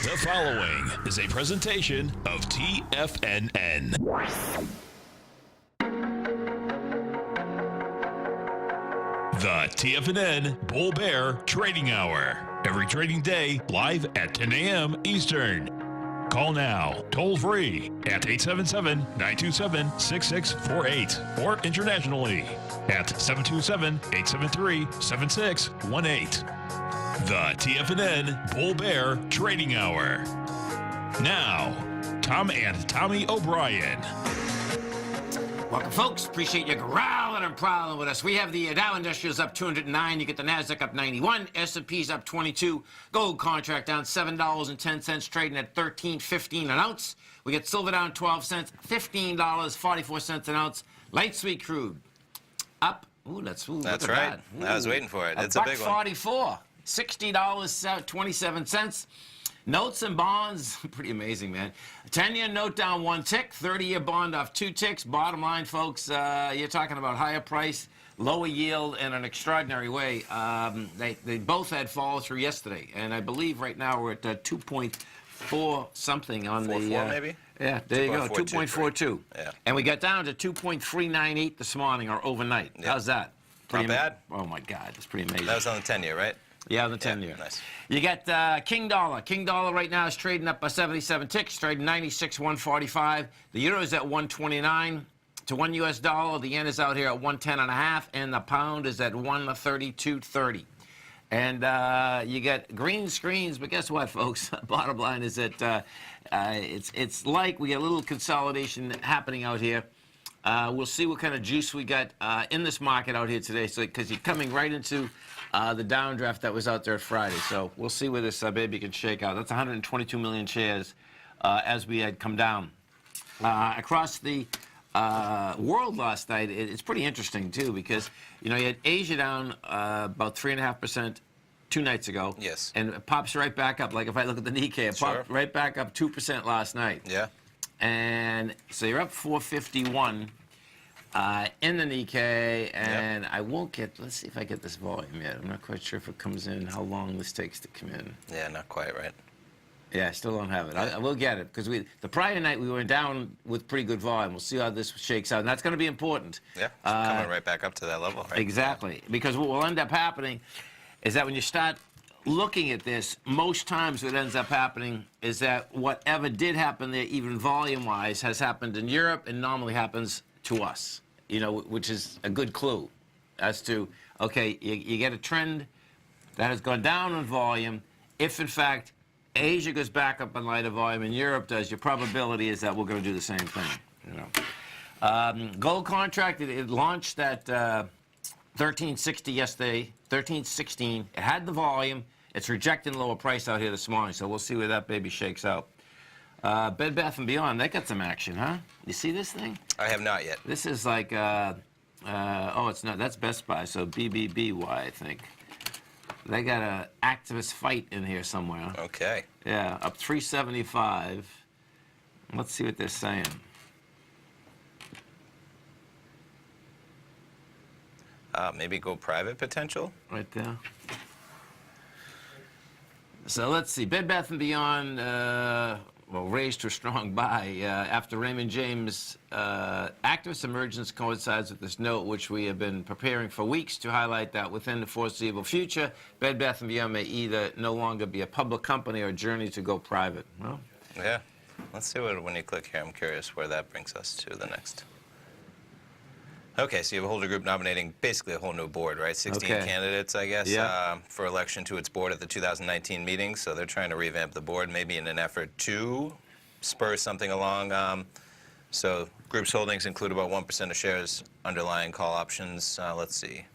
The following is a presentation of TFNN. The TFNN Bull Bear Trading Hour. Every trading day, live at 10 a.m. Eastern. Call now, toll free at 877-927-6648 or internationally at 727-873-7618. The TFNN Bull Bear Trading Hour. Now, Tom and Tommy O'Brien. Welcome, folks. Appreciate you growling and prowling with us. We have the Dow Industrials up 209. You get the Nasdaq up 91. S&P's up 22. Gold contract down $7.10, trading at $13.15 an ounce. We get silver down 12 cents, $15.44 an ounce. Light sweet crude up. That's right. That. I was waiting for it. It's a big one. $1.44. $60.27. Notes and bonds, pretty amazing, man. 10-year note down 1 tick, 30-year bond off 2 ticks. Bottom line, folks, you're talking about higher price, lower yield in an extraordinary way. They both had follow through yesterday, and I believe right now we're at 2.4 something on 4.4 maybe? Yeah, there you go, 2.42. Yeah. And we got down to 2.398 this morning or overnight. Yep. How's that? Not bad. Oh, my God, that's pretty amazing. That was on the 10-year, right? Yeah, the 10-year. Nice. You got King Dollar. King Dollar right now is trading up by 77 ticks, trading 96.145. The euro is at 129 to $1 US. The yen is out here at 110.5, and the pound is at 132.30. And you get green screens, but guess what, folks? Bottom line is that it's like we got a little consolidation happening out here. We'll see what kind of juice we got in this market out here today, because you're coming right into the downdraft that was out there Friday. So we'll see where this baby can shake out. That's 122 million shares as we had come down. Across the world last night, it's pretty interesting, too, because, you know, you had Asia down about 3.5% 2 nights ago. Yes. And it pops right back up. Like if I look at the Nikkei, it popped right back up 2% last night. Yeah. And so you're up 451 in the Nikkei, and I won't get, let's see if I get this volume yet. I'm not quite sure if it comes in, how long this takes to come in. Yeah, not quite, right? Yeah, I still don't have it. I will get it, because the prior night we were down with pretty good volume. We'll see how this shakes out, and that's going to be important. Yeah, it's coming right back up to that level, right? Exactly, because what will end up happening is that when you start looking at this, most times what ends up happening is that whatever did happen there, even volume-wise, has happened in Europe and normally happens to us, you know, which is a good clue as to, okay, you get a trend that has gone down in volume. If, in fact, Asia goes back up in lighter volume and Europe does, your probability is that we're going to do the same thing, you know. Gold contract, it launched at 1360 yesterday, 1316. It had the volume. It's rejecting lower price out here this morning, so we'll see where that baby shakes out. Bed Bath & Beyond, they got some action, huh? You see this thing? I have not yet. This is like, oh, it's not, that's Best Buy, so BBBY, I think. They got an activist fight in here somewhere. Okay. Yeah, up 375. Let's see what they're saying. Maybe go private potential? Right there. So let's see. Bed Bath & Beyond, well, raised to a strong buy after Raymond James' activist emergence coincides with this note, which we have been preparing for weeks to highlight that within the foreseeable future, Bed Bath & Beyond may either no longer be a public company or journey to go private. Well, yeah. Let's see when you click here. I'm curious where that brings us to the next. Okay, so you have a holder group nominating basically a whole new board, right? 16 candidates, I guess, for election to its board at the 2019 meeting. So they're trying to revamp the board, maybe in an effort to spur something along. So group's holdings include about 1% of shares underlying call options. Let's see.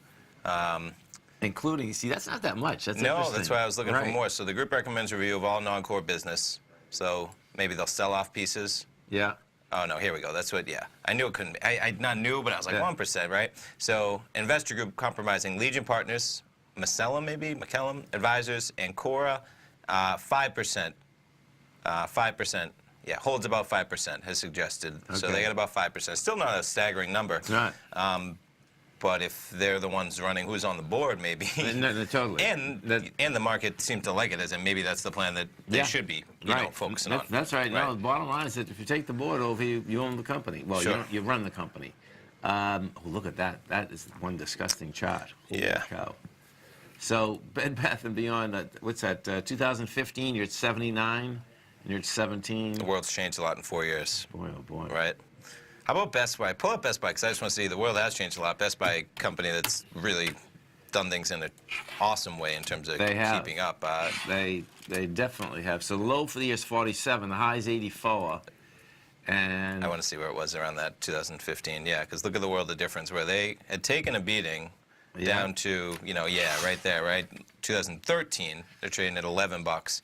Including, see, that's not that much. That's no, that's why I was looking for more. So the group recommends review of all non-core business. So maybe they'll sell off pieces. Yeah. Oh, no, here we go. That's what, yeah. I knew it couldn't be. I not knew, but I was like, 1%, right? So investor group comprising Legion Partners, McCallum Advisors, and Cora, 5%. 5%, yeah, holds about 5%, has suggested. Okay. So they got about 5%. Still not a staggering number. It's not. But if they're the ones running who's on the board, maybe. No, totally. And the market seemed to like it, as in maybe that's the plan that they should be focusing on. That's right. No, the bottom line is that if you take the board over, you own the company. Well, you run the company. Look at that. That is one disgusting chart. Holy cow. So Bed Bath & Beyond, what's that, 2015, you're at 79, and you're at 17. The world's changed a lot in 4 years. Boy, oh boy. Right. How about Best Buy? Pull up Best Buy, because I just want to see the world has changed a lot. Best Buy, a company that's really done things in an awesome way in terms of keeping up. They definitely have. So the low for the year is 47, the high is 84. And I want to see where it was around that 2015. Yeah, because look at the world of difference, where they had taken a beating down to, right there, right? 2013, they're trading at $11.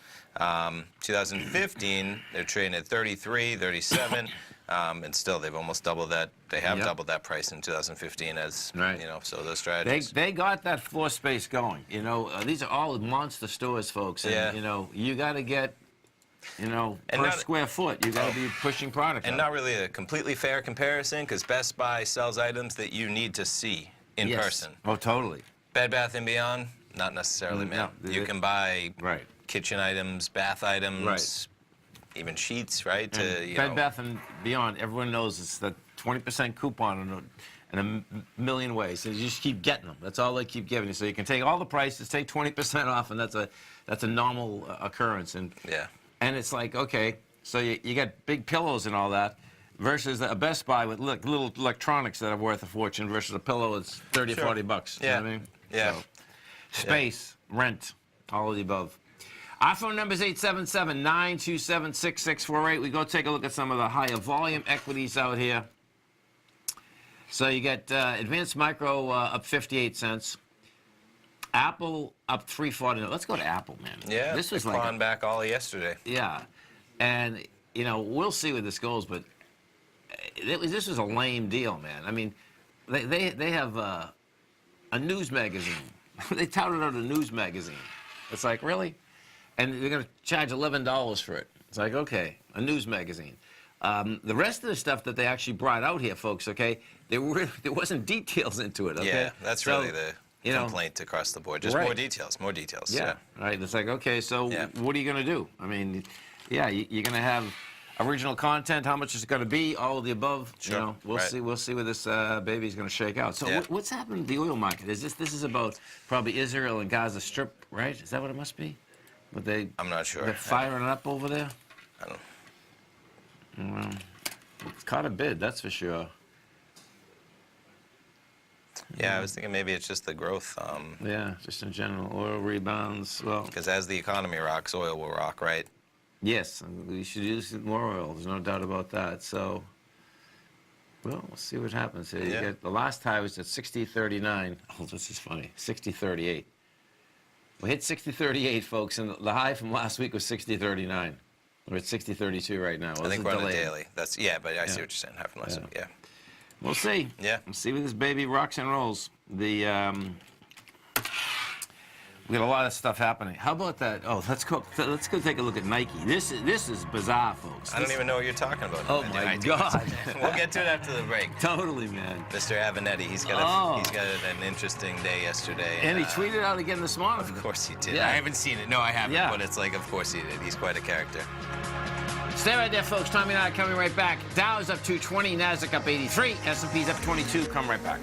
2015, they're trading at 33, 37. And still, they've almost doubled that. They have doubled that price in 2015 as, so those strategies. They got that floor space going. These are all monster stores, folks. And, you got to get, per square foot, you got to be pushing product. And not really a completely fair comparison, because Best Buy sells items that you need to see in person. Oh, totally. Bed Bath & Beyond, not necessarily, man. No, you can buy kitchen items, bath items, even sheets, right? Bed Bath & Beyond, everyone knows it's the 20% coupon in a million ways. So you just keep getting them. That's all they keep giving you. So you can take all the prices, take 20% off, and that's a normal occurrence. And it's like, okay, so you get big pillows and all that, versus a Best Buy with little electronics that are worth a fortune versus a pillow that's 30 or 40 bucks. You know what I mean? Yeah. So, space, rent, all of the above. Our phone number is 877-927-6648. We go take a look at some of the higher volume equities out here. So you get Advanced Micro up 58 cents. Apple up 3.49. Let's go to Apple, man. Yeah, this was clawing back all yesterday. Yeah, and we'll see where this goes, but this was a lame deal, man. I mean, they have a news magazine. They touted out a news magazine. It's like, really? And they're going to charge $11 for it. It's like, okay, a news magazine. The rest of the stuff that they actually brought out here, folks, okay, there wasn't details into it, okay? Yeah, that's really the complaint across the board. Just more details. Yeah, right. It's like, okay, so what are you going to do? I mean, you're going to have original content. How much is it going to be? All of the above. Sure. We'll see. We'll see where this baby's going to shake out. So what's happening to the oil market? This is about probably Israel and Gaza Strip, right? Is that what it must be? I'm not sure. They're firing it up over there? I don't know. Well, it's caught a bid, that's for sure. Yeah, I was thinking maybe it's just the growth. Yeah, just in general. Oil rebounds. Well, because as the economy rocks, oil will rock, right? Yes, we should use more oil. There's no doubt about that. So, well, we'll see what happens here. You get, the last high was at 60.39. Oh, this is funny. 60.38. We hit 60.38, folks, and the high from last week was 60.39. We're at 60.32 right now. I think we're on a daily. But I see what you're saying. High from last week. Yeah. We'll see. Yeah. We'll see where this baby rocks and rolls. We got a lot of stuff happening. How about that? Oh, let's go take a look at Nike. This is bizarre, folks. I don't even know what you're talking about. Oh my God. We'll get to it after the break. Totally, man. Mr. Avenatti, he's got an interesting day yesterday. And he tweeted out again this morning. Of course he did. Yeah. I haven't seen it. No, I haven't. Yeah. But it's like, of course he did. He's quite a character. Stay right there, folks. Tommy and I are coming right back. Dow's up 220, Nasdaq up 83, S&P's up 22. Come right back.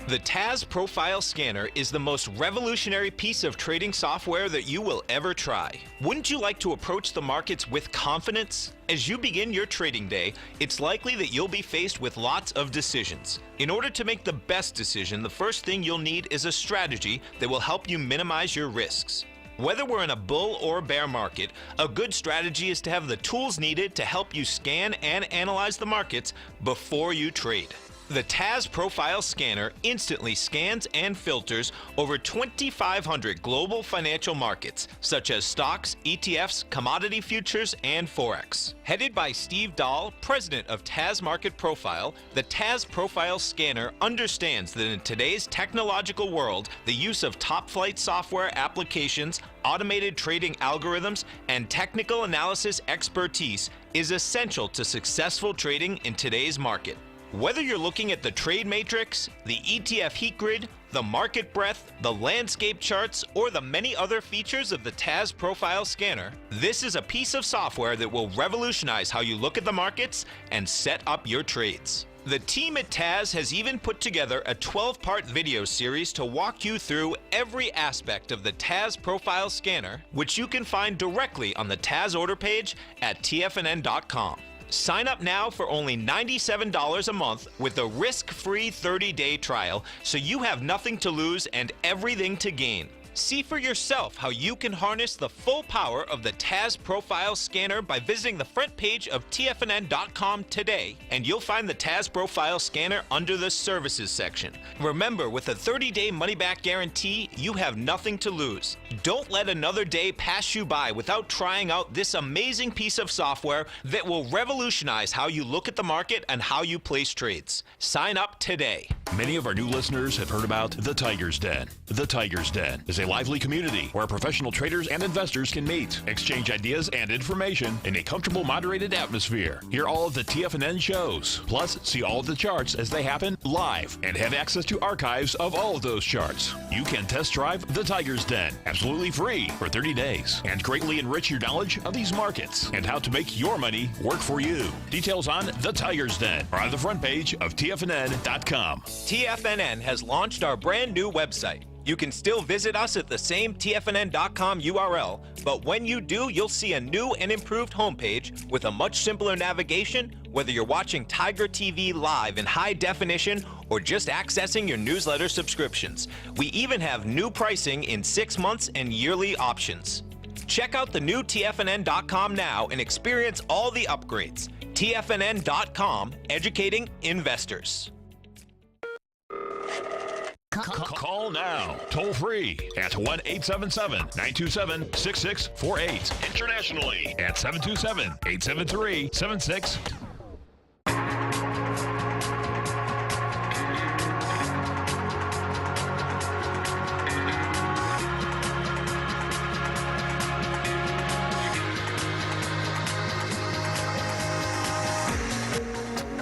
The Taz Profile Scanner is the most revolutionary piece of trading software that you will ever try. Wouldn't you like to approach the markets with confidence? As you begin your trading day, it's likely that you'll be faced with lots of decisions. In order to make the best decision, the first thing you'll need is a strategy that will help you minimize your risks. Whether we're in a bull or bear market, a good strategy is to have the tools needed to help you scan and analyze the markets before you trade. The Taz Profile Scanner instantly scans and filters over 2,500 global financial markets, such as stocks, ETFs, commodity futures, and Forex. Headed by Steve Dahl, president of Taz Market Profile, the Taz Profile Scanner understands that in today's technological world, the use of top-flight software applications, automated trading algorithms, and technical analysis expertise is essential to successful trading in today's market. Whether you're looking at the trade matrix, the ETF heat grid, the market breadth, the landscape charts, or the many other features of the Taz Profile Scanner, this is a piece of software that will revolutionize how you look at the markets and set up your trades. The team at Taz has even put together a 12-part video series to walk you through every aspect of the Taz Profile Scanner, which you can find directly on the Taz order page at TFNN.com. Sign up now for only $97 a month with a risk-free 30-day trial, so you have nothing to lose and everything to gain. See for yourself how you can harness the full power of the Taz Profile Scanner by visiting the front page of TFNN.com today, and you'll find the Taz Profile Scanner under the Services section. Remember, with a 30-day money-back guarantee, you have nothing to lose. Don't let another day pass you by without trying out this amazing piece of software that will revolutionize how you look at the market and how you place trades. Sign up today. Many of our new listeners have heard about the Tiger's Den. The Tiger's Den is a lively community where professional traders and investors can meet, exchange ideas and information in a comfortable, moderated atmosphere. Hear all of the TFNN shows, plus see all of the charts as they happen live and have access to archives of all of those charts. You can test drive the Tiger's Den absolutely free for 30 days and greatly enrich your knowledge of these markets and how to make your money work for you. Details on the Tiger's Den are on the front page of TFNN.com. TFNN has launched our brand new website. You can still visit us at the same TFNN.com URL, but when you do, you'll see a new and improved homepage with a much simpler navigation, whether you're watching Tiger TV live in high definition or just accessing your newsletter subscriptions. We even have new pricing in 6 months and yearly options. Check out the new TFNN.com now and experience all the upgrades. TFNN.com, educating investors. Call now, toll free at 1-877-927-6648. Internationally at 727-873-76.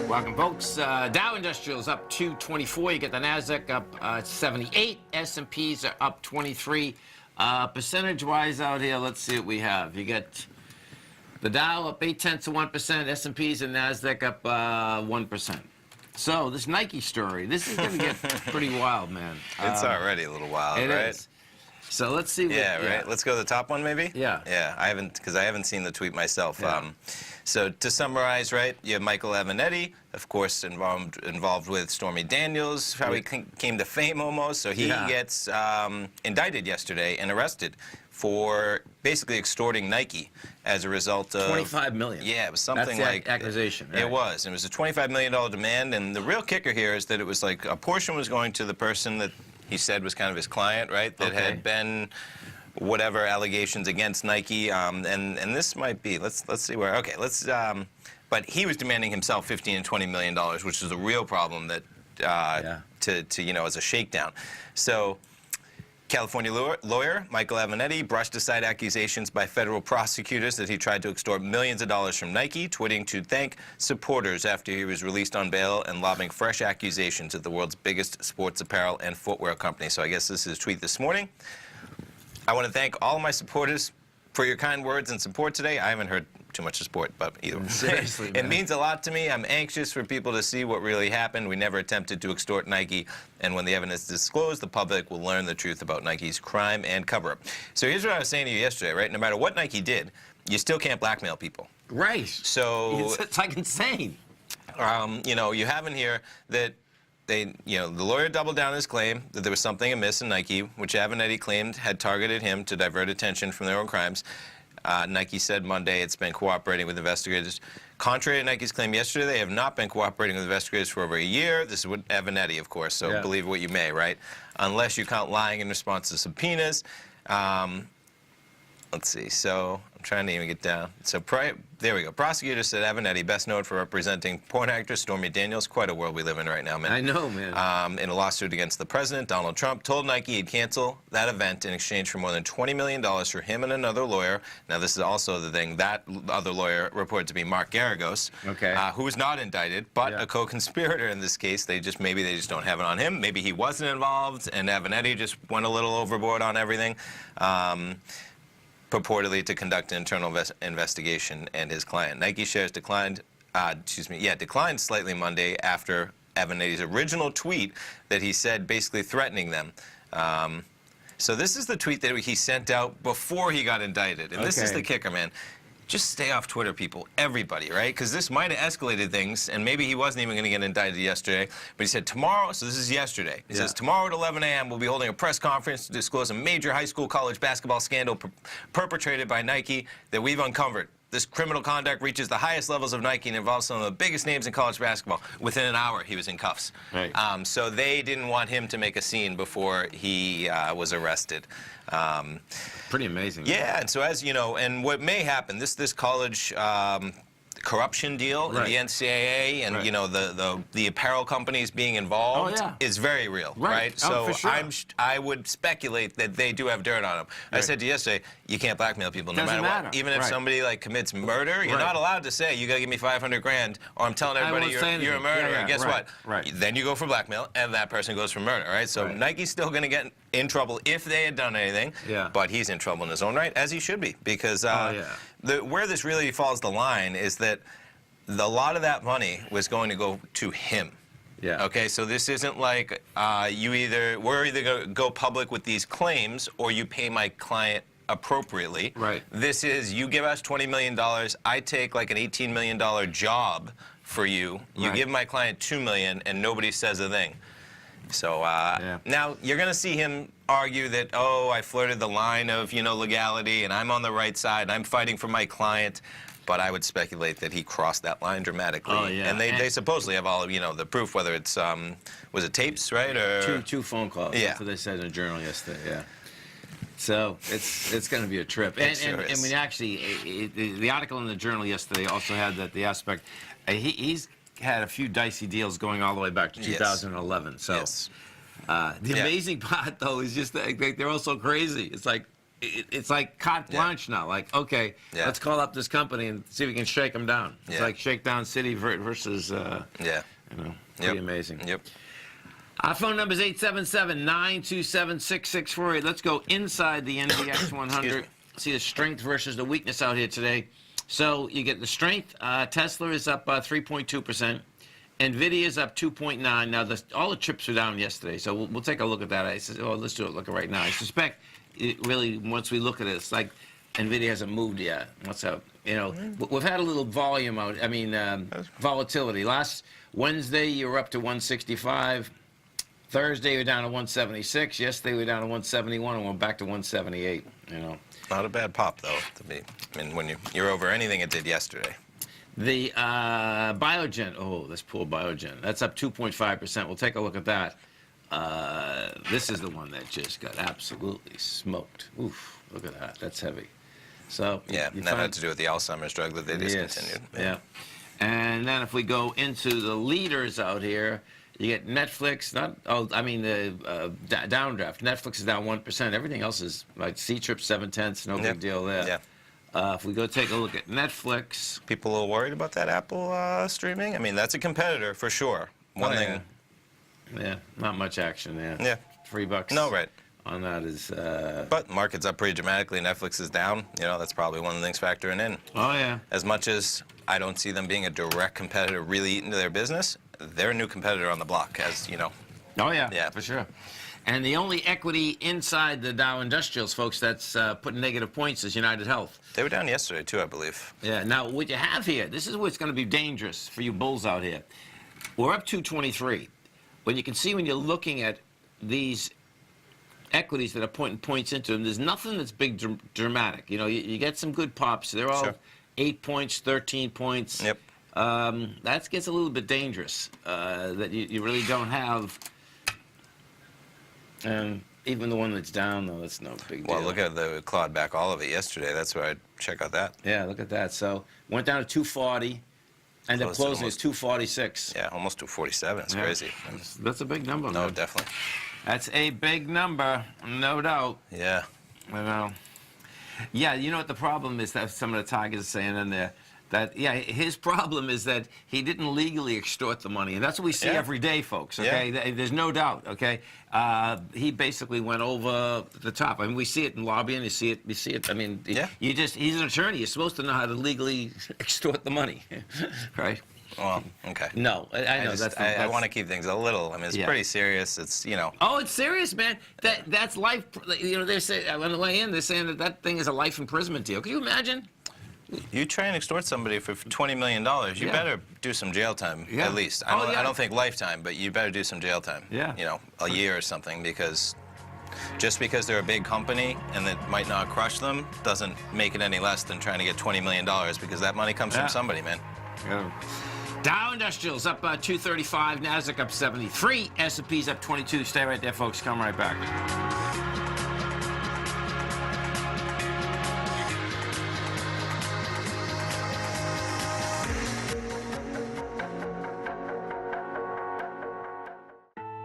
Welcome, folks. Dow Industrials up 224. You get the Nasdaq up 78. S&Ps are up 23. Percentage-wise out here, let's see what we have. You get the Dow up 0.8%, S&Ps and Nasdaq up 1%. So this Nike story, this is going to get pretty wild, man. It's already a little wild, right? It is. So let's see. Right. Let's go to the top one, maybe. Yeah. Yeah. I haven't seen the tweet myself. Yeah. So to summarize, right, you have Michael Avenatti, of course, involved with Stormy Daniels, how he came to fame almost. So he gets indicted yesterday and arrested for basically extorting Nike as a result of $25 million. Yeah, it was something That's like the accusation. Right? It was. It was a $25 million demand, and the real kicker here is that it was like a portion was going to the person that he said was kind of his client, right? That had been whatever allegations against Nike, and this might be. Let's see where. Okay, but he was demanding himself $15 and $20 million, which is a real problem that to as a shakedown. So. California lawyer Michael Avenatti brushed aside accusations by federal prosecutors that he tried to extort millions of dollars from Nike, tweeting to thank supporters after he was released on bail and lobbing fresh accusations at the world's biggest sports apparel and footwear company. So I guess this is his tweet this morning. I want to thank all of my supporters for your kind words and support today. I haven't heard too much of sport, but either way. Seriously, It means a lot to me. I'm anxious for people to see what really happened. We never attempted to extort Nike, and when the evidence is disclosed, the public will learn the truth about Nike's crime and cover-up. So here's what I was saying to you yesterday, right? No matter what Nike did, you still can't blackmail people. Right. So it's like insane. You have in here that the lawyer doubled down his claim that there was something amiss in Nike, which Avenatti claimed had targeted him to divert attention from their own crimes. Nike said Monday it's been cooperating with investigators. Contrary to Nike's claim yesterday, they have not been cooperating with investigators for over a year. This is what Evanetti, of course, so believe what you may, right? Unless you count lying in response to subpoenas. Let's see. So I'm trying to even get down. So there we go. Prosecutors said Evanetti, best known for representing porn actress Stormy Daniels, quite a world we live in right now, man. I know, man. In a lawsuit against the president, Donald Trump told Nike he'd cancel that event in exchange for more than $20 million for him and another lawyer. Now, this is also the thing. That other lawyer reported to be Mark Garagos, who was not indicted, but a co-conspirator in this case. Maybe they just don't have it on him. Maybe he wasn't involved, and Evanetti just went a little overboard on everything. Purportedly to conduct an internal investigation, and his client. Nike shares declined slightly Monday after Evanetti's original tweet that he said basically threatening them. So this is the tweet that he sent out before he got indicted, and this is the kicker, man. Just stay off Twitter, people. Everybody, right? Because this might have escalated things, and maybe he wasn't even going to get indicted yesterday. But he said tomorrow, so this is yesterday. He says tomorrow at 11 a.m. we'll be holding a press conference to disclose a major high school college basketball scandal perpetrated by Nike that we've uncovered. This criminal conduct reaches the highest levels of Nike and involves some of the biggest names in college basketball. Within an hour, he was in cuffs. Right. So they didn't want him to make a scene before he was arrested. Pretty amazing. Yeah, and so as you know, and what may happen, this college corruption deal in the NCAA and you know the apparel companies being involved is very real, right? So sure. I would speculate that they do have dirt on them. I said to you yesterday, you can't blackmail people no matter what. Even if somebody like commits murder, you're not allowed to say you got to give me 500 grand or I'm telling everybody you're a murderer. Guess what? Then you go for blackmail and that person goes for murder, right? So Nike's still going to get in trouble if they had done anything, but he's in trouble in his own right, as he should be, because where this really falls the line is that a lot of that money was going to go to him. Yeah. Okay, so this isn't like we're either going to go public with these claims or you pay my client appropriately. Right. This is you give us $20 million, I take like an $18 million job for you. You give my client $2 million and nobody says a thing. So now you're going to see him argue that, oh, I flirted the line of, legality and I'm on the right side. I'm fighting for my client. But I would speculate that he crossed that line dramatically. Oh, yeah. And they supposedly have all of, the proof, whether it's, was it tapes, right? Or two phone calls. Yeah. That's what they said in the Journal yesterday, yeah. So it's going to be a trip. And I mean, actually, the article in the Journal yesterday also had the aspect, he's had a few dicey deals going all the way back to 2011. Yes. So the amazing part, though, is just that they're all so crazy. It's like carte blanche now. Like, okay, let's call up this company and see if we can shake them down. It's like Shakedown City versus, pretty amazing. Yep. Our phone number is 877-927-6648. Let's go inside the NDX 100. See the strength versus the weakness out here today. So you get the strength. Tesla is up 3.2%. NVIDIA is up 2.9. Now, all the chips were down yesterday, so we'll take a look at that. I said, oh, let's do it. Look at right now. I suspect, really, once we look at it, it's like NVIDIA hasn't moved yet. What's up? We've had a little volume out. I mean, volatility. Last Wednesday, you were up to 165. Thursday, you're down to 176. Yesterday, we were down to 171, and we're back to 178. Not a bad pop, though, to me. I mean, when you're over anything it did yesterday. The Biogen, this poor Biogen, that's up 2.5%. We'll take a look at that. This is the one that just got absolutely smoked. Oof, look at that. That's heavy. So yeah, and that had to do with the Alzheimer's drug that they discontinued. Yeah. And then if we go into the leaders out here, you get Netflix. Downdraft. Netflix is down 1%. Everything else is like C-Trip 0.7. No big deal there. Yeah. If we go take a look at Netflix. People a little worried about that Apple streaming? I mean, that's a competitor for sure. One thing. Yeah, not much action there. Yeah. $3. No, right. On that is... But market's up pretty dramatically. Netflix is down. That's probably one of the things factoring in. Oh, yeah. As much as I don't see them being a direct competitor really eating into their business, they're a new competitor on the block, as you know. Oh, yeah. Yeah, for sure. And the only equity inside the Dow Industrials, folks, that's putting negative points is United Health. They were down yesterday, too, I believe. Yeah. Now, what you have here, this is what's going to be dangerous for you bulls out here. We're up 223. But you can see when you're looking at these equities that are putting points into them. There's nothing that's big dramatic. You know, you get some good pops. They're all 8 points, 13 points. Yep. That gets a little bit dangerous. That you really don't have. Even the one that's down, though, that's no big deal. Well, look at the clawed back all of it yesterday. That's where I'd check out that. Yeah, look at that. So went down to 240, ended up closing at 246. Yeah, almost 247. It's crazy. That's a big number, man. No, definitely. That's a big number, no doubt. Yeah. I know. Yeah, you know what the problem is that some of the Tigers are saying in there? That, yeah, his problem is that he didn't legally extort the money. And that's what we see every day, folks, okay? Yeah. There's no doubt, okay? He basically went over the top. I mean, we see it in lobbying. You see it. I mean, he's an attorney. You're supposed to know how to legally extort the money, right? Well, okay. No, I know. I want to keep things a little. I mean, it's pretty serious. It's, you know. Oh, it's serious, man. That's life. You know, they say on the way in, they're saying that thing is a life imprisonment deal. Can you imagine? You try and extort somebody for $20 million, you better do some jail time, at least. I don't think lifetime, but you better do some jail time. Yeah. You know, a year or something, because just because they're a big company and that might not crush them doesn't make it any less than trying to get $20 million, because that money comes from somebody, man. Yeah. Dow Industrials up 235, Nasdaq up 73, S&P's up 22. Stay right there, folks. Come right back.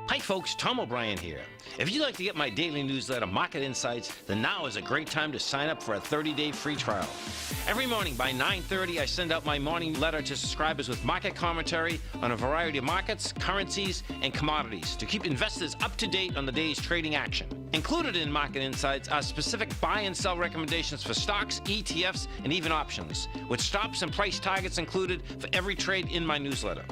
Hi folks, Tom O'Brien here. If you'd like to get my daily newsletter, Market Insights, then now is a great time to sign up for a 30-day free trial. Every morning by 9:30, I send out my morning letter to subscribers with market commentary on a variety of markets, currencies, and commodities to keep investors up to date on the day's trading action. Included in Market Insights are specific buy and sell recommendations for stocks, ETFs, and even options, with stops and price targets included for every trade in my newsletter.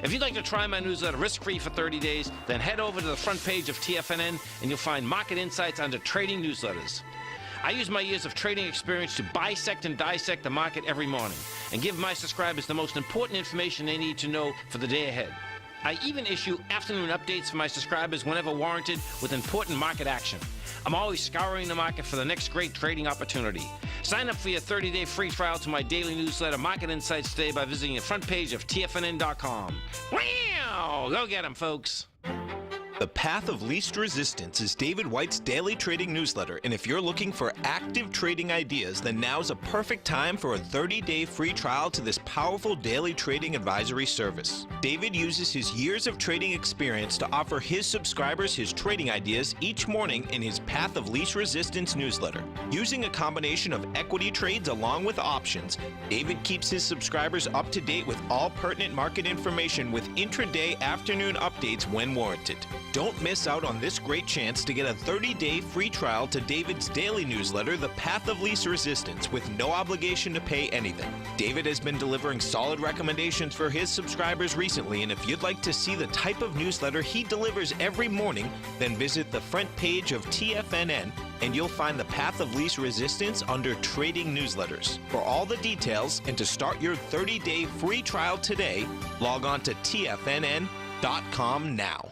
If you'd like to try my newsletter risk-free for 30 days, then head over to the front page of TFNN and you'll find Market Insights under Trading Newsletters. I use my years of trading experience to bisect and dissect the market every morning and give my subscribers the most important information they need to know for the day ahead. I even issue afternoon updates for my subscribers whenever warranted with important market action. I'm always scouring the market for the next great trading opportunity. Sign up for your 30-day free trial to my daily newsletter, Market Insights, today by visiting the front page of TFNN.com. Wow! Go get 'em, folks. The Path of Least Resistance is David White's daily trading newsletter, and if you're looking for active trading ideas, then now's a perfect time for a 30-day free trial to this powerful daily trading advisory service. David uses his years of trading experience to offer his subscribers his trading ideas each morning in his Path of Least Resistance newsletter. Using a combination of equity trades along with options, David keeps his subscribers up to date with all pertinent market information with intraday afternoon updates when warranted. Don't miss out on this great chance to get a 30-day free trial to David's daily newsletter, The Path of Least Resistance, with no obligation to pay anything. David has been delivering solid recommendations for his subscribers recently, and if you'd like to see the type of newsletter he delivers every morning, then visit the front page of TFNN and you'll find the Path of Least Resistance under Trading Newsletters. For all the details and to start your 30-day free trial today, log on to TFNN.com now.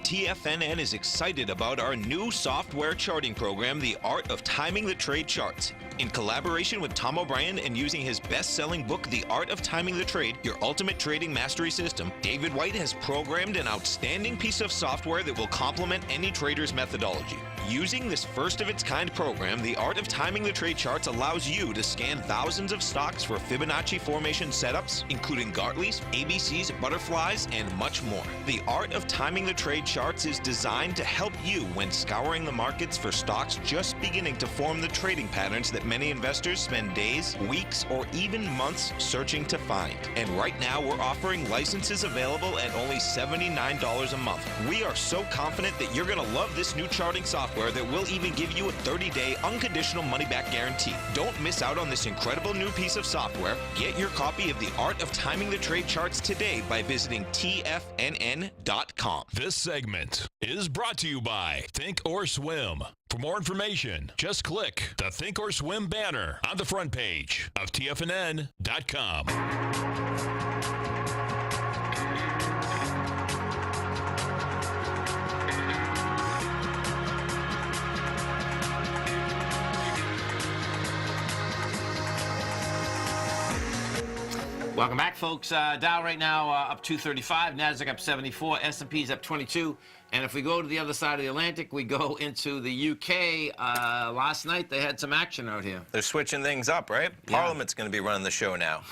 TFNN is excited about our new software charting program, The Art of Timing the Trade Charts. In collaboration with Tom O'Brien and using his best-selling book, The Art of Timing the Trade, Your Ultimate Trading Mastery System, David White has programmed an outstanding piece of software that will complement any trader's methodology. Using this first-of-its-kind program, The Art of Timing the Trade Charts allows you to scan thousands of stocks for Fibonacci formation setups, including Gartley's, ABC's, butterflies, and much more. The Art of Timing the Trade Charts is designed to help you when scouring the markets for stocks just beginning to form the trading patterns that many investors spend days, weeks, or even months searching to find. And right now, we're offering licenses available at only $79 a month. We are so confident that you're going to love this new charting software that will even give you a 30-day unconditional money-back guarantee. Don't miss out on this incredible new piece of software. Get your copy of The Art of Timing the Trade Charts today by visiting TFNN.com. This segment is brought to you by Think or Swim. For more information, just click the Think or Swim banner on the front page of TFNN.com. Welcome back, folks. Dow right now up 235, Nasdaq up 74, S&P's up 22. And if we go to the other side of the Atlantic, we go into the UK. Last night they had some action out here. They're switching things up, right? Yeah. Parliament's going to be running the show now.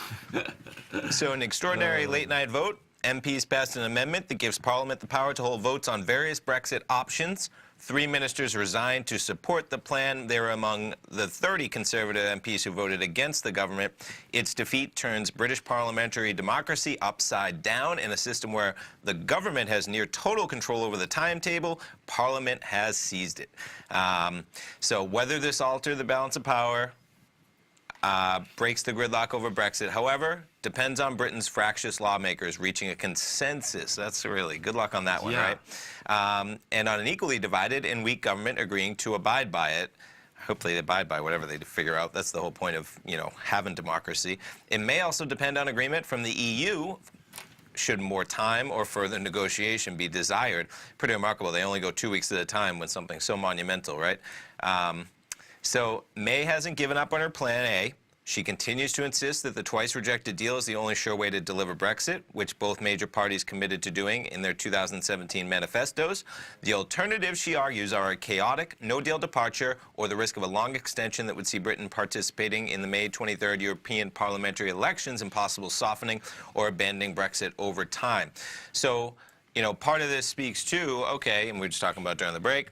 So an extraordinary late-night vote. MPs passed an amendment that gives Parliament the power to hold votes on various Brexit options. 3 ministers resigned to support the plan. They were among the 30 Conservative MPs who voted against the government. Its defeat turns British parliamentary democracy upside down in a system where the government has near total control over the timetable. Parliament has seized it. So whether this alters the balance of power, breaks the gridlock over Brexit, however, depends on Britain's fractious lawmakers reaching a consensus. That's really good luck on that one, Yeah. right? And on an equally divided and weak government agreeing to abide by it. Hopefully they abide by whatever they figure out. That's the whole point of, having democracy. It may also depend on agreement from the EU should more time or further negotiation be desired. Pretty remarkable. They only go 2 weeks at a time when something's so monumental, right? So May hasn't given up on her plan A. She continues to insist that the twice-rejected deal is the only sure way to deliver Brexit, which both major parties committed to doing in their 2017 manifestos. The alternatives, she argues, are a chaotic no-deal departure or the risk of a long extension that would see Britain participating in the May 23rd European parliamentary elections and possible softening or abandoning Brexit over time. So, part of this speaks to, okay, and we were just talking about during the break,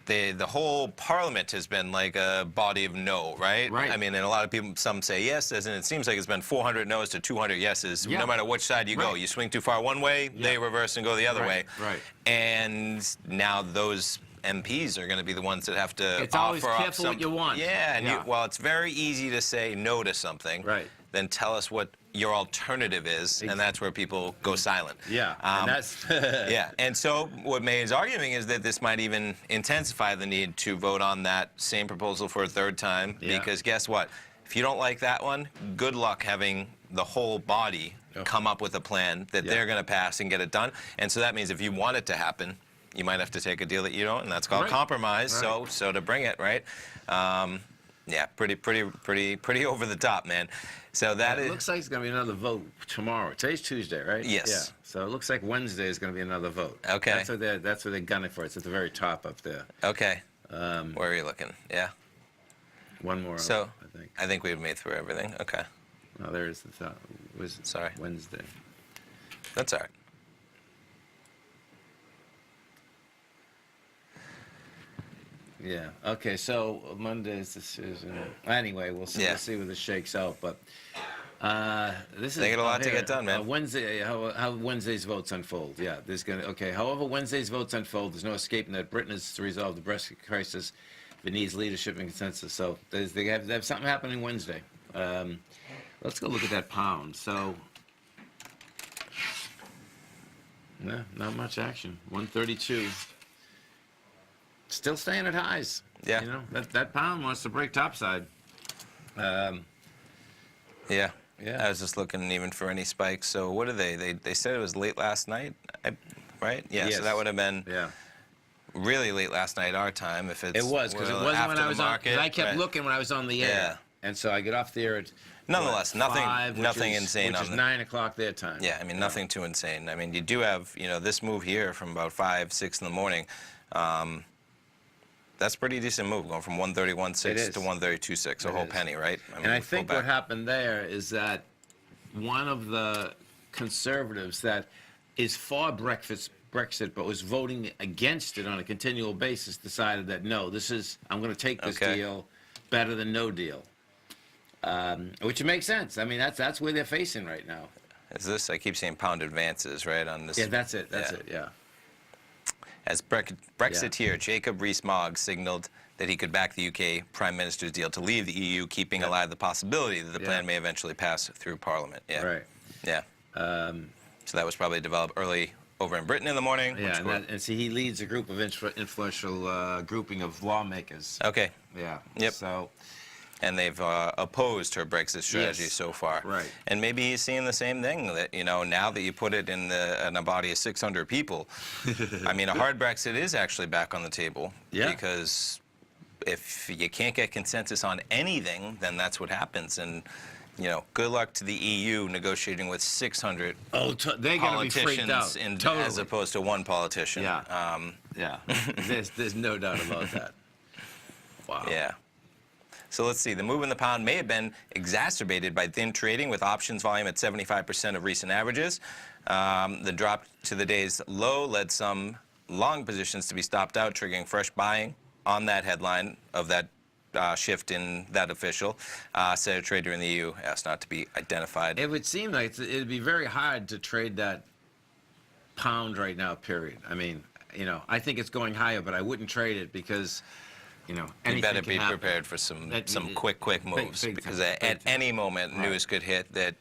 the whole parliament has been like a body of no, right? Right. I mean, and a lot of people, some say yeses, and it seems like it's been 400 no's to 200 yeses. No matter which side you go. You swing too far one way, they reverse and go the other way. Right. And now those MPs are going to be the ones that have to It's always offer up careful what you want. Yeah, and well, it's very easy to say no to something. Right. Then tell us what your alternative is, and that's where people go silent. Yeah, and that's... Yeah, and so what May is arguing is that this might even intensify the need to vote on that same proposal for a third time, because guess what? If you don't like that one, good luck having the whole body come up with a plan that they're going to pass and get it done. And so that means if you want it to happen, you might have to take a deal that you don't, and that's called compromise. So to bring it, right? Yeah, pretty over the top, man. So it looks like it's going to be another vote tomorrow. Today's Tuesday, right? Yes. Yeah. So it looks like Wednesday is going to be another vote. Okay. That's what they're gunning for. It's at the very top up there. Okay. Where are you looking? Yeah. One more. So I think. I think we've made through everything. Okay. No, there's the top. Sorry. Wednesday. That's all right. Yeah. Okay. So Monday's decision. Anyway, we'll see. We'll see where this shakes out. But this is. They got a lot to get done, man. Wednesday. How Wednesday's votes unfold. Yeah. There's gonna. Okay. However, Wednesday's votes unfold, there's no escaping that Britain is to resolve the Brexit crisis. It needs leadership and consensus. So they have something happening Wednesday. Let's go look at that pound. So. No, not much action. 132. Still staying at highs. Yeah. That pound wants to break topside. Yeah. I was just looking even for any spikes. So what are they? They said it was late last night, right? Yeah. Yes. So that would have been really late last night our time. If it's it was because it wasn't when I was on. I kept looking when I was on the air. Yeah. And so I get off the air at. Nonetheless, nothing insane which is 9 o'clock their time. Yeah, I mean nothing too insane. I mean you do have this move here from about 5, 6 in the morning. That's a pretty decent move, going from 131.6 to 132.6, a whole penny, right? I think what happened there is that one of the conservatives that is for Brexit but was voting against it on a continual basis decided that no, I'm going to take this deal better than no deal, which makes sense. I mean that's where they're facing right now. Is this? I keep seeing pound advances, right? On this. Yeah, that's it. That's it. Yeah. As Brexiteer Jacob Rees-Mogg signaled that he could back the UK Prime Minister's deal to leave the EU, keeping alive the possibility that the plan may eventually pass through Parliament. Yeah. Right. Yeah. So that was probably developed early over in Britain in the morning. Yeah, and see, he leads a group of influential grouping of lawmakers. Okay. Yeah. Yep. So. And they've opposed her Brexit strategy so far. Right. And maybe he's seeing the same thing, that, now that you put it in a body of 600 people, I mean, a hard Brexit is actually back on the table. Yeah. Because if you can't get consensus on anything, then that's what happens. And, you know, good luck to the EU negotiating with 600 they're going to be freaked out. Totally. As opposed to one politician. Yeah. Yeah. There's no doubt about that. Wow. Yeah. So let's see. The move in the pound may have been exacerbated by thin trading with options volume at 75% of recent averages. The drop to the day's low led some long positions to be stopped out, triggering fresh buying on that headline of that shift in that official. Said a trader in the EU, asked not to be identified. It would seem like it'd be very hard to trade that pound right now, period. I mean, you know, I think it's going higher, but I wouldn't trade it because, you know, you better be prepared for some quick moves, because at any moment news could hit that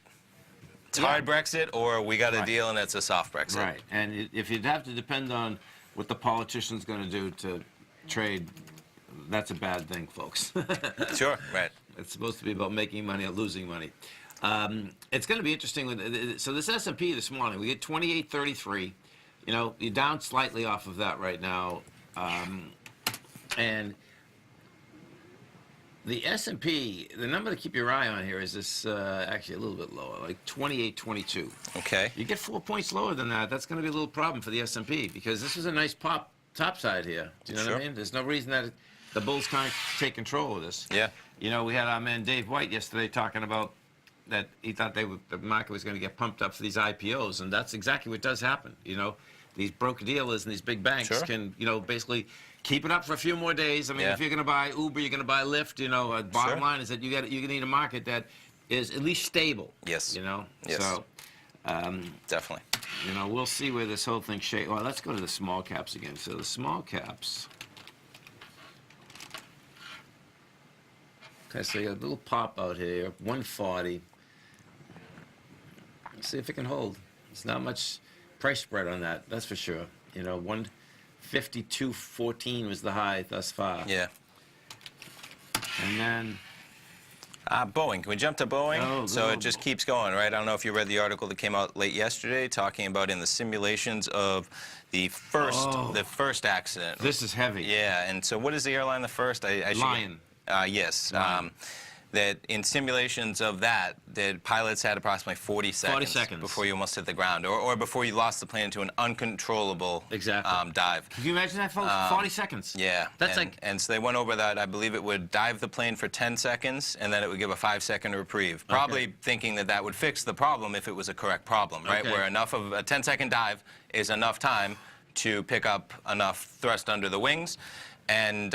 it's hard Brexit or we got a deal and it's a soft Brexit. Right, and if you'd have to depend on what the politician's going to do to trade, that's a bad thing, folks. Sure, right. It's supposed to be about making money or losing money. It's going to be interesting. So this S&P this morning, we get 28.33. You know, you're down slightly off of that right now, and the S&P, the number to keep your eye on here is this, actually a little bit lower, like 28.22. Okay. You get 4 points lower than that, that's going to be a little problem for the S&P, because this is a nice pop topside here. Do you know what I mean? There's no reason that the bulls can't take control of this. Yeah. You know, we had our man Dave White yesterday talking about that he thought the market was going to get pumped up for these IPOs, and that's exactly what does happen. You know, these broker dealers and these big banks can, you know, basically keep it up for a few more days. I mean, if you're going to buy Uber, you're going to buy Lyft. You know, bottom line is that you need a market that is at least stable. Yes. You know. Yes. So. Definitely. You know, we'll see where this whole thing shakes. Well, let's go to the small caps again. So the small caps. Okay, so you got a little pop out here, 140. Let's see if it can hold. There's not much price spread on that, that's for sure. You know, 152.14 was the high thus far. Yeah. And then Boeing. Can we jump to Boeing? Oh, so it just keeps going, right? I don't know if you read the article that came out late yesterday talking about in the simulations of the first accident. This is heavy. Yeah, and so what is the airline, the first? Lion. Yes. Lion. That in simulations of that pilots had approximately 40 seconds before you almost hit the ground, or before you lost the plane into an uncontrollable dive. Can you imagine that, folks? 40 seconds. Yeah. That's and so they went over that. I believe it would dive the plane for 10 seconds, and then it would give a 5-second reprieve. Probably thinking that that would fix the problem if it was a correct problem, right? Where enough of a 10-second dive is enough time to pick up enough thrust under the wings, and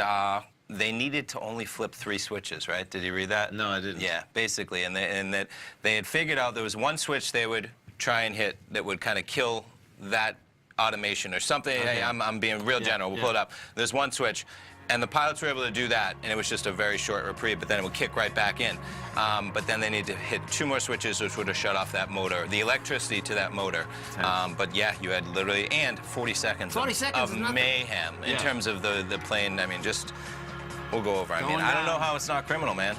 they needed to only flip 3 switches, right? Did you read that? No, I didn't. Yeah, basically, and that they had figured out there was one switch they would try and hit that would kind of kill that automation or something. Hey, I'm being real general. We'll pull it up. There's one switch, and the pilots were able to do that, and it was just a very short reprieve, but then it would kick right back in. But then they need to hit 2 more switches, which would have shut off that motor, the electricity to that motor. But yeah, you had literally, and 40 seconds of mayhem in terms of the plane. I mean, just... We'll go over. I mean, I don't know how it's not criminal, man.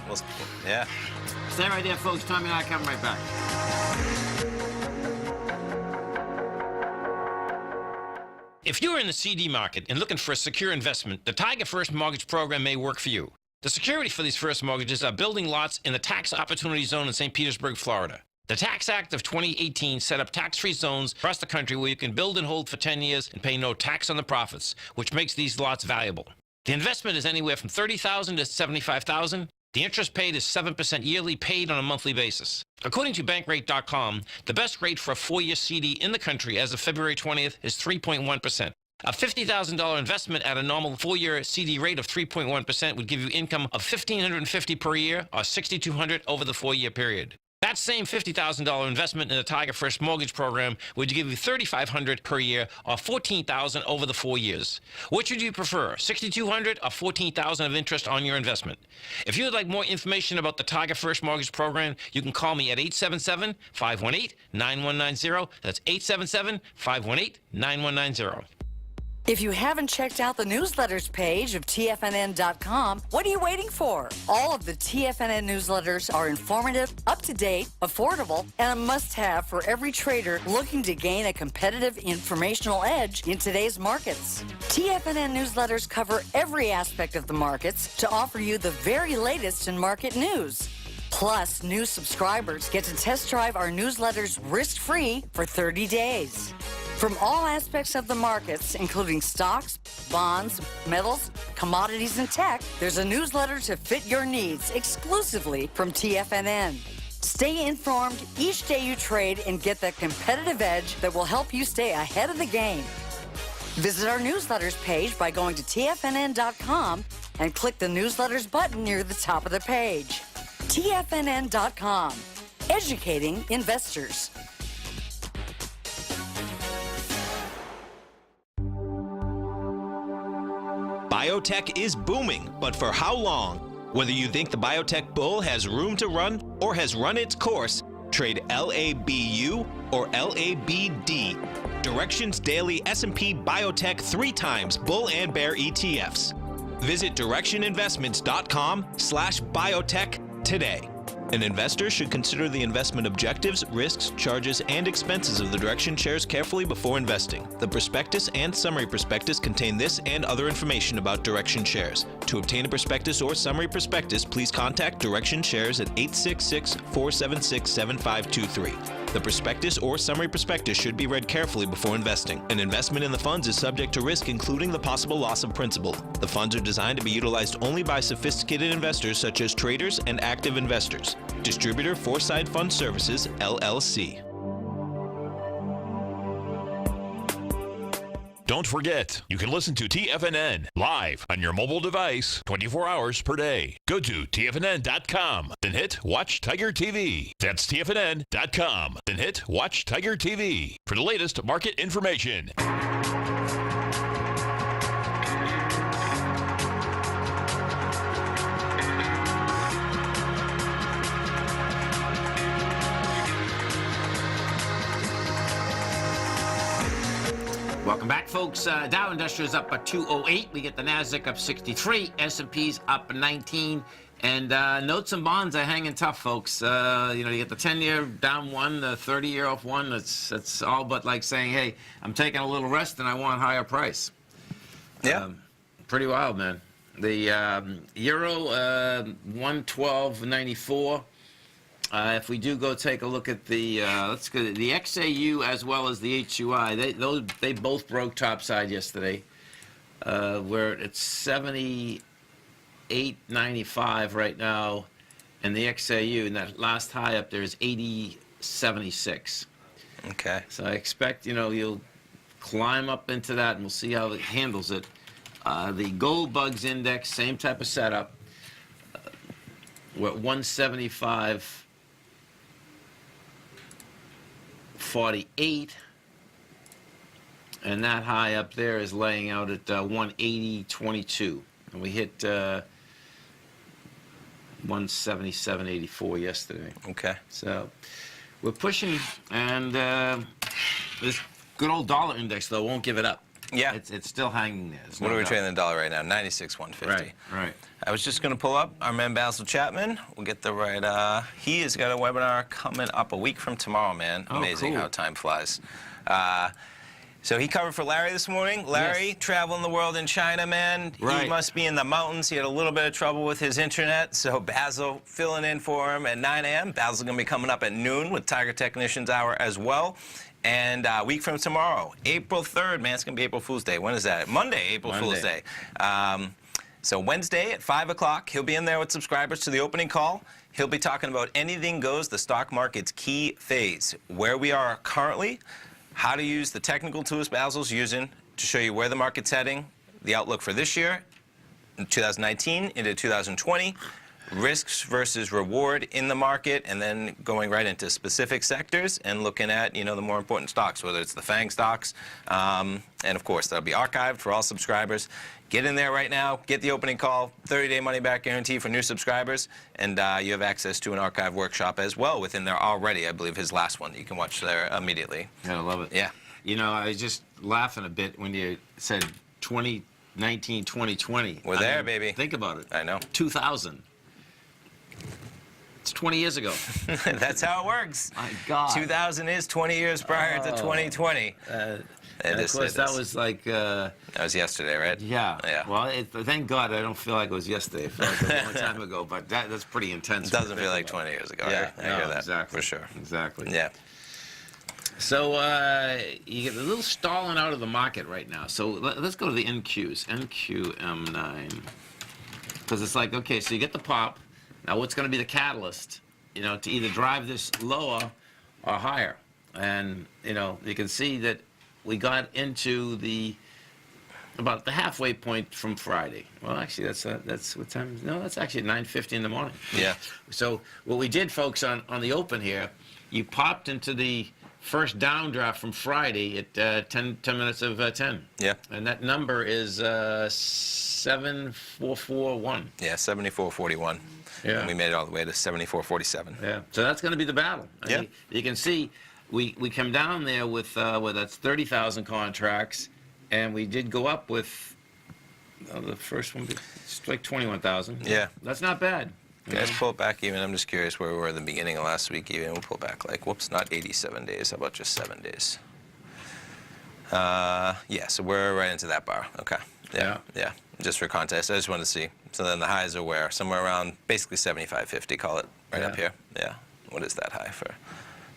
Yeah. Stay right there, folks. Tommy and I come right back. If you're in the CD market and looking for a secure investment, the Tiger First Mortgage Program may work for you. The security for these first mortgages are building lots in the Tax Opportunity Zone in St. Petersburg, Florida. The Tax Act of 2018 set up tax-free zones across the country where you can build and hold for 10 years and pay no tax on the profits, which makes these lots valuable. The investment is anywhere from $30,000 to $75,000. The interest paid is 7% yearly, paid on a monthly basis. According to Bankrate.com, the best rate for a 4-year CD in the country as of February 20th is 3.1%. A $50,000 investment at a normal 4-year CD rate of 3.1% would give you income of $1,550 per year or $6,200 over the 4-year period. That same $50,000 investment in the Tiger First Mortgage Program would give you $3,500 per year or $14,000 over the 4 years. Which would you prefer, $6,200 or $14,000 of interest on your investment? If you would like more information about the Tiger First Mortgage Program, you can call me at 877-518-9190. That's 877-518-9190. If you haven't checked out the newsletters page of TFNN.com, what are you waiting for? All of the TFNN newsletters are informative, up-to-date, affordable, and a must-have for every trader looking to gain a competitive informational edge in today's markets. TFNN newsletters cover every aspect of the markets to offer you the very latest in market news. Plus, new subscribers get to test drive our newsletters risk-free for 30 days. From all aspects of the markets, including stocks, bonds, metals, commodities, and tech, there's a newsletter to fit your needs exclusively from TFNN. Stay informed each day you trade and get that competitive edge that will help you stay ahead of the game. Visit our newsletters page by going to TFNN.com and click the newsletters button near the top of the page. TFNN.com, educating investors. Biotech is booming, but for how long? Whether you think the biotech bull has room to run or has run its course, trade LABU or LABD. Direction's daily S&P Biotech 3 times bull and bear ETFs. Visit directioninvestments.com/biotech today. An investor should consider the investment objectives, risks, charges, and expenses of the Direction shares carefully before investing. The prospectus and summary prospectus contain this and other information about Direction shares. To obtain a prospectus or summary prospectus, please contact Direction shares at 866-476-7523. The prospectus or summary prospectus should be read carefully before investing. An investment in the funds is subject to risk, including the possible loss of principal. The funds are designed to be utilized only by sophisticated investors such as traders and active investors. Distributor Foreside Fund Services, LLC. Don't forget, you can listen to TFNN live on your mobile device 24 hours per day. Go to TFNN.com, then hit Watch Tiger TV. That's TFNN.com, then hit Watch Tiger TV for the latest market information. Welcome back, folks. Dow Industrials up at 208. We get the Nasdaq up 63. S&P's up 19. And notes and bonds are hanging tough, folks. You get the 10-year down 1, the 30-year off 1. It's all but like saying, hey, I'm taking a little rest and I want a higher price. Yeah. Pretty wild, man. The Euro, 112.94. If we do go take a look at the let's go the XAU as well as the HUI, they both broke topside yesterday. We're at 78.95 right now, and the XAU, and that last high up there is 80.76. Okay. So I expect you'll climb up into that, and we'll see how it handles it. The Gold Bugs Index, same type of setup. We're at 175.48, and that high up there is laying out at 180.22, and we hit 177.84 yesterday. Okay. So we're pushing, and this good old dollar index though won't give it up. Yeah. It's still hanging there. What are we trading the dollar right now? 96.150. Right. I was just going to pull up our man Basil Chapman. We'll get the right. He has got a webinar coming up a week from tomorrow, man. Amazing cool. how time flies. So he covered for Larry this morning. Larry, traveling the world in China, man. Right. He must be in the mountains. He had a little bit of trouble with his internet. So Basil filling in for him at 9 a.m. Basil's going to be coming up at noon with Tiger Technicians Hour as well. And a week from tomorrow, April 3rd, man, it's going to be April Fool's Day. When is that? Monday, April Fool's Day. So Wednesday at 5 o'clock, he'll be in there with subscribers to the opening call. He'll be talking about anything goes, the stock market's key phase, where we are currently, how to use the technical tools Basil's using to show you where the market's heading, the outlook for this year, 2019 into 2020, risks versus reward in the market, and then going right into specific sectors and looking at, the more important stocks, whether it's the FANG stocks. And of course, that'll be archived for all subscribers. Get in there right now, get the opening call, 30-day money-back guarantee for new subscribers, and you have access to an archive workshop as well within there already. I believe his last one that you can watch there immediately. Yeah, I love it. Yeah. I was just laughing a bit when you said 2019, 2020. We're there, baby. Think about it. I know. 2000. It's 20 years ago. That's how it works. My God. 2000 is 20 years prior to 2020. And of course, that was like... that was yesterday, right? Yeah. Yeah. Well, thank God I don't feel like it was yesterday. It felt like a long time ago, but that's pretty intense. It doesn't feel like 20 years ago. Yeah, I hear that. Exactly. For sure. Exactly. Yeah. So you get a little stalling out of the market right now. So let's go to the NQs. NQM9. Because it's like, okay, so you get the pop. Now what's going to be the catalyst, to either drive this lower or higher? And, you can see that we got into about the halfway point from Friday. Well, actually, that's what time? No, that's actually 9:50 in the morning. Yeah. So what we did, folks, on the open here, you popped into the first downdraft from Friday at 10 minutes of 10. Yeah. And that number is 7441. Yeah, 74.41. Yeah. And we made it all the way to 74.47. Yeah. So that's going to be the battle. Yeah. You can see we come down there with that's 30,000 contracts, and we did go up with the first one. It's like 21,000. Yeah. That's not bad. Guys, pull it back even. I'm just curious where we were at the beginning of last week even. We'll pull back like, whoops, not 87 days. How about just 7 days? Yeah, so we're right into that bar. Okay. Yeah. Yeah. Just for context, I just wanted to see. So then the highs are where? Somewhere around basically 75.50, call it, right up here. Yeah. What is that high for?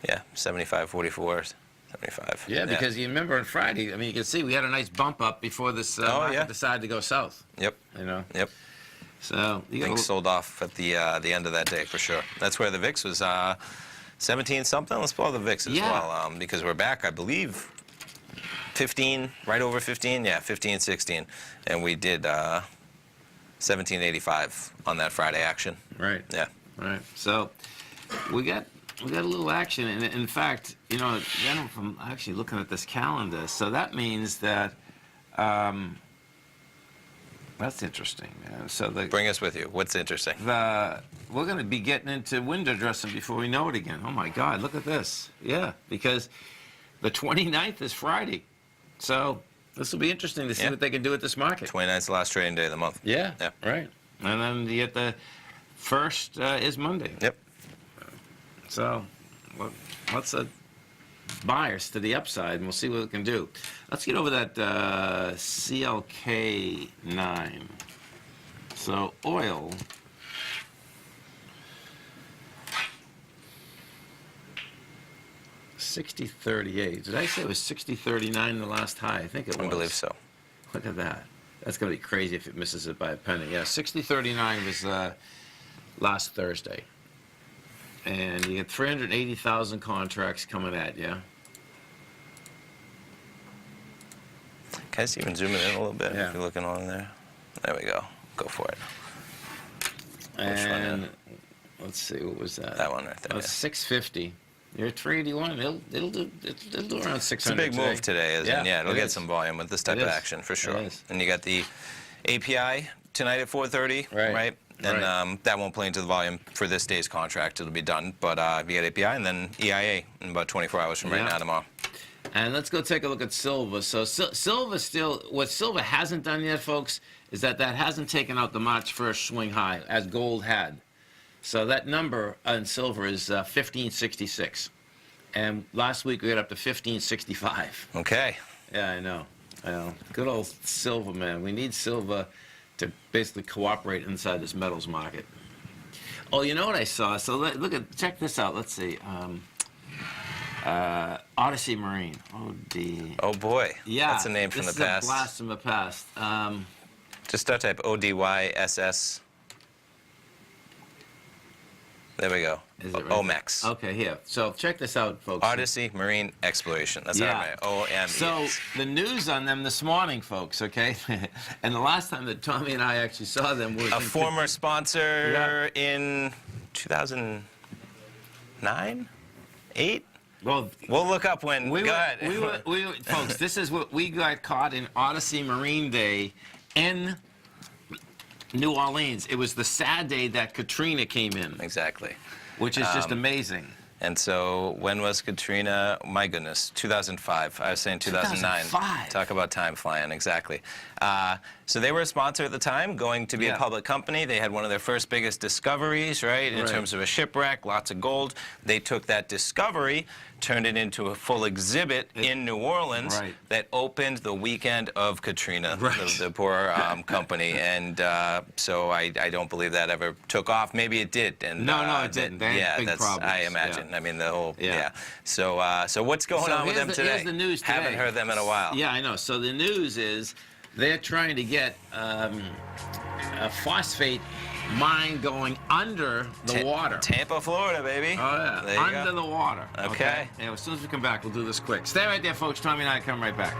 Yeah, 75.44, 75. Yeah, because you remember on Friday, I mean, you can see we had a nice bump up before this market decided to go south. Yep. Yep. So things sold off at the end of that day for sure. That's where the VIX was 17 something. Let's pull out the VIX as well because we're back, I believe, 15, right over 15. Yeah, 15, 16, and we did 17.85 on that Friday action. Right. Yeah. Right. So we got a little action, and in fact, then from actually looking at this calendar, so that means that. That's interesting, man. So bring us with you. What's interesting? We're going to be getting into window dressing before we know it again. Oh my God, look at this. Yeah, because the 29th is Friday, so this will be interesting to see what they can do with this market. 29th is the last trading day of the month. Yeah. Yeah. Right. And then you get the first is Monday. Yep. So let's bias to the upside, and we'll see what it can do. Let's get over that CLK9. So oil. $60.38. Did I say it was $60.39 the last high? I think it was. I believe so. Look at that. That's going to be crazy if it misses it by a penny. Yeah, $60.39 was last Thursday. And you get 380,000 contracts coming at you. Can I see even zoom in a little bit? Yeah. If you're looking on there. There we go. Go for it. And let's see, what was that? That one right there. Oh, 650. You're at 381. It'll do around 600. It's a big move today, isn't it? Yeah, it'll get some volume with this type of action for sure. And you got the API tonight at 4:30, right? And that won't play into the volume for this day's contract. It'll be done. But you get API and then EIA in about 24 hours from right now tomorrow. And let's go take a look at silver. So silver still, what silver hasn't done yet, folks, is that hasn't taken out the March 1st swing high as gold had. So that number on silver is 1566. And last week we got up to 1565. Okay. Yeah, I know. Good old silver, man. We need silver to basically cooperate inside this metals market. Oh, you know what I saw? So check this out. Let's see. Odyssey Marine. Oh boy. Yeah. That's a name from the past. This is a blast from the past. Just start type ODYSS. There we go. Is it right? OMEX. Okay, here. So check this out, folks. Odyssey Marine Exploration. That's right. OMEX. So the news on them this morning, folks, okay? And the last time that Tommy and I actually saw them was... A former sponsor in 2009? 8? Well, we'll look up when... Go ahead. Folks, this is what we got caught in Odyssey Marine Day in New Orleans. It was the sad day that Katrina came in. Exactly. Which is just amazing. And so when was Katrina? My goodness, 2005. I was saying 2009. 2005. Talk about time flying, exactly. So they were a sponsor at the time, going to be a public company. They had one of their first biggest discoveries, right, in terms of a shipwreck, lots of gold. They took that discovery, turned it into a full exhibit in New Orleans that opened the weekend of Katrina, the poor company. And so I don't believe that ever took off. Maybe it did. And, no, it didn't. They had big problems. I imagine. I mean, the whole, So, so what's going on with them today? Here's the news today. Haven't heard them in a while. Yeah, I know. So the news is they're trying to get a phosphate mine going under the water. Tampa, Florida, baby. Oh, yeah. There you Under go. the water. Okay. And as soon as we come back, we'll do this quick. Stay right there, folks. Tommy and I come right back.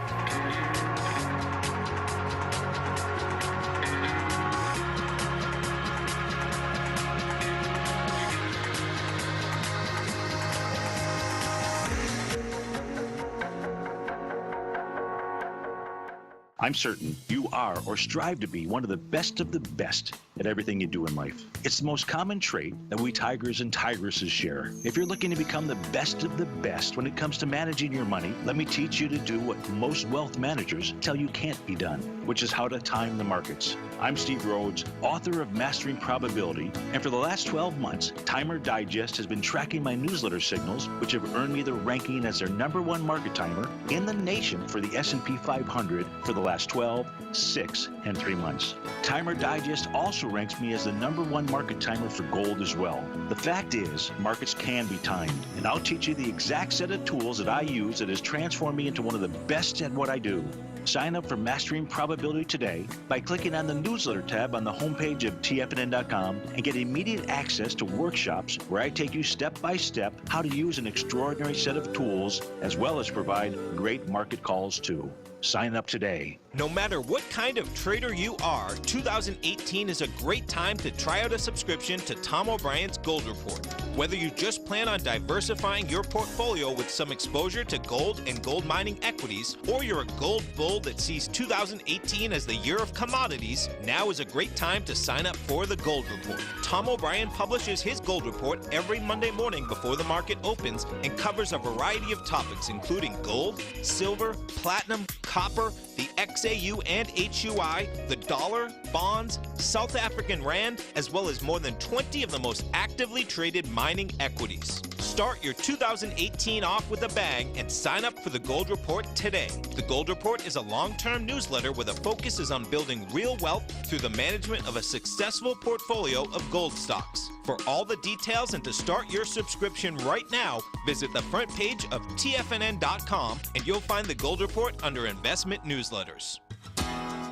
I'm certain you are or strive to be one of the best at everything you do in life. It's the most common trait that we tigers and tigresses share. If you're looking to become the best of the best when it comes to managing your money, let me teach you to do what most wealth managers tell you can't be done, which is how to time the markets. I'm Steve Rhodes, author of Mastering Probability, and for the last 12 months, Timer Digest has been tracking my newsletter signals, which have earned me the ranking as their #1 market timer in the nation for the S&P 500 for the last 12, 6, and 3 months. Timer Digest also ranks me as the #1 market timer for gold as well. The fact is, markets can be timed, and I'll teach you the exact set of tools that I use that has transformed me into one of the best at what I do. Sign up for Mastering Probability today by clicking on the newsletter tab on the homepage of TFNN.com and get immediate access to workshops where I take you step by step how to use an extraordinary set of tools as well as provide great market calls too. Sign up today. No matter what kind of trader you are, 2018 is a great time to try out a subscription to Tom O'Brien's Gold Report. Whether you just plan on diversifying your portfolio with some exposure to gold and gold mining equities, or you're a gold bull that sees 2018 as the year of commodities, now is a great time to sign up for the Gold Report. Tom O'Brien publishes his Gold Report every Monday morning before the market opens and covers a variety of topics including gold, silver, platinum, copper, the XAU and HUI, the dollar, bonds, South African rand, as well as more than 20 of the most actively traded mining equities. Start your 2018 off with a bang and sign up for the Gold Report today. The Gold Report is a long-term newsletter where the focus is on building real wealth through the management of a successful portfolio of gold stocks. For all the details and to start your subscription right now, visit the front page of TFNN.com and you'll find the Gold Report under Investment Newsletters.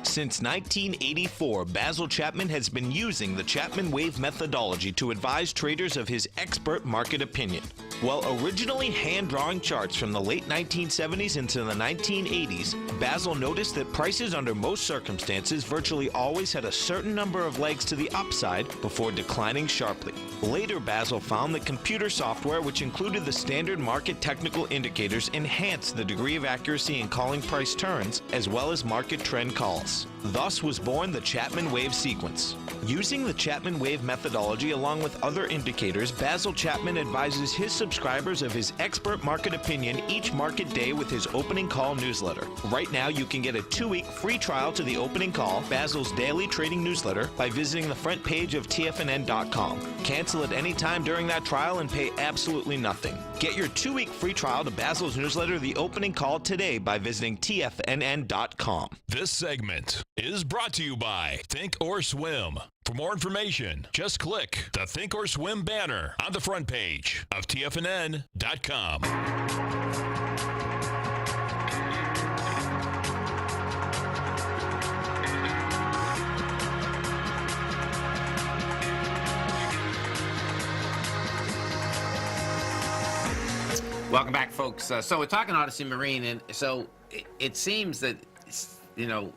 Since 1984, Basil Chapman has been using the Chapman Wave methodology to advise traders of his expert market opinion. While originally hand-drawing charts from the late 1970s into the 1980s, Basil noticed that prices under most circumstances virtually always had a certain number of legs to the upside before declining sharply. Later, Basil found that computer software, which included the standard market technical indicators, enhanced the degree of accuracy in calling price turns, as well as market trend calls. Thus was born the Chapman Wave sequence. Using the Chapman Wave methodology along with other indicators, Basil Chapman advises his subscribers of his expert market opinion each market day with his opening call newsletter. Right now, you can get a 2-week free trial to the opening call, Basil's daily trading newsletter, by visiting the front page of TFNN.com. Cancel at any time during that trial and pay absolutely nothing. Get your 2-week free trial to Basil's newsletter, The Opening Call, today by visiting TFNN.com. This segment is brought to you by Think or Swim. For more information, just click the Think or Swim banner on the front page of TFNN.com. Welcome back, folks. So we're talking Odyssey Marine, and so it seems that, you know,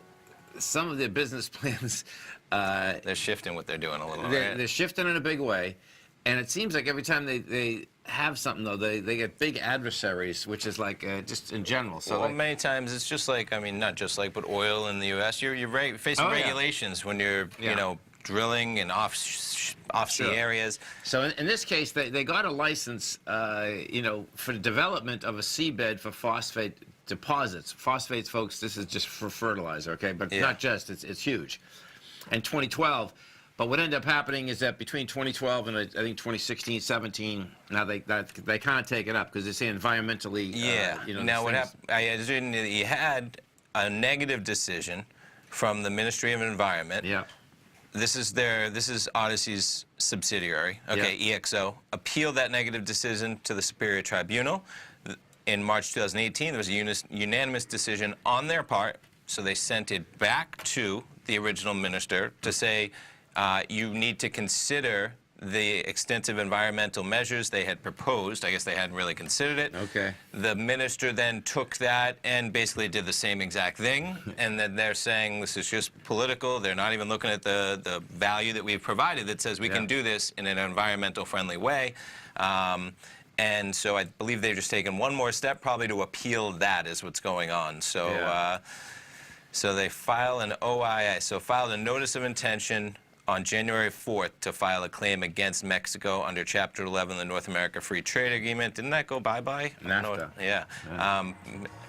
some of their business plans... they're shifting what they're doing a little bit. They're shifting in a big way, and it seems like every time they have something, though, they get big adversaries, which is like just in general. So well, like, many times it's just like, I mean, not just like, but oil in the U.S. You're facing regulations when you're, you know, drilling in off-sea areas. So in this case, they got a license, for the development of a seabed for phosphate deposits. Phosphates, folks, this is just for fertilizer, okay? But not just, it's huge. In 2012, but what ended up happening is that between 2012 and I think 2016, 17, now they can't take it up because they say environmentally. Now what happened? You had a negative decision from the Ministry of Environment. Yeah. This is Odyssey's subsidiary. Okay, EXO appealed that negative decision to the Superior Tribunal. In March 2018, there was a unanimous decision on their part, so they sent it back to the original minister to say, you need to consider the extensive environmental measures they had proposed. I guess they hadn't really considered it. Okay. The minister then took that and basically did the same exact thing, and then they're saying this is just political. They're not even looking at the value that we've provided that says we can do this in an environmental friendly way. And so I believe they've just taken one more step, probably to appeal that is what's going on. So, so they file an OII, so filed a notice of intention on January 4th to file a claim against Mexico under Chapter 11 of the North America Free Trade Agreement. Didn't that go bye-bye? NAFTA. Yeah.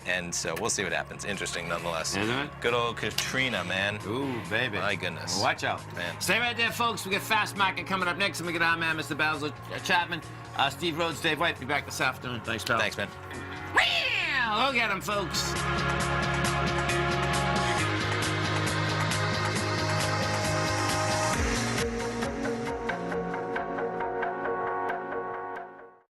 And so we'll see what happens. Interesting nonetheless. Isn't it? Good old Katrina, man. Ooh, baby. My goodness. Watch out. Man. Stay right there, folks. We got Fast Market coming up next, and we got our man, Mr. Basil Chapman. Steve Rhodes, Dave White. Be back this afternoon. Thanks, pal. Thanks, man. Look at him, folks.